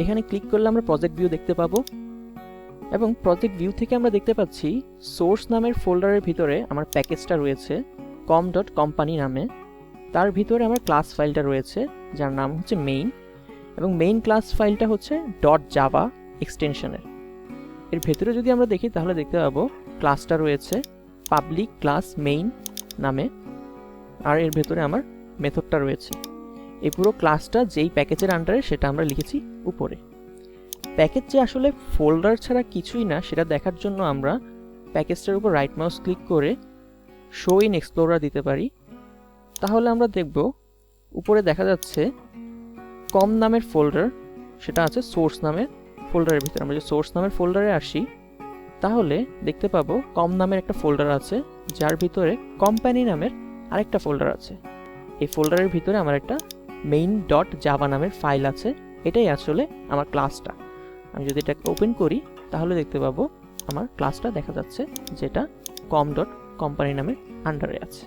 এখানে ক্লিক করলে আমরা প্রজেক্ট ভিউ দেখতে পাবো এবং প্রজেক্ট ভিউ থেকে আমরা দেখতে পাচ্ছি সোর্স নামের ফোল্ডারের ভিতরে আমার প্যাকেজটা রয়েছে com.company নামে। তার ভিতরে আমার ক্লাস ফাইলটা রয়েছে যার নাম হচ্ছে মেইন, এবং মেইন ক্লাস ফাইলটা হচ্ছে .java এক্সটেনশনের। এর ভেতরে যদি আমরা দেখি তাহলে দেখতে পাবো ক্লাসটা রয়েছে পাবলিক ক্লাস মেইন নামে, আর এর ভেতরে আমার মেথডটা রয়েছে। এই পুরো ক্লাসটা যেই প্যাকেজের আন্ডারে সেটা আমরা লিখেছি উপরে। প্যাকেজ যে আসলে ফোল্ডার ছাড়া কিছুই না সেটা দেখার জন্য আমরা প্যাকেজটার উপর রাইট মাউস ক্লিক করে শো ইন এক্সপ্লোরার দিতে পারি। তাহলে আমরা দেখব উপরে দেখা যাচ্ছে কম নামের ফোল্ডার, সেটা আছে সোর্স নামের ফোল্ডারের ভিতরে। আমরা যে সোর্স নামের ফোল্ডারে আসি তাহলে দেখতে পাবো কম নামের একটা ফোল্ডার আছে যার ভিতরে কোম্পানি নামের আরেকটা ফোল্ডার আছে। এই ফোল্ডারের ভিতরে আমার একটা main.java নামের ফাইল আছে, এটাই আসলে আমার ক্লাসটা। আমি যদি এটাকে ওপেন করি তাহলে দেখতে পাবো আমার ক্লাসটা দেখা যাচ্ছে যেটা com.company নামের আন্ডারে আছে।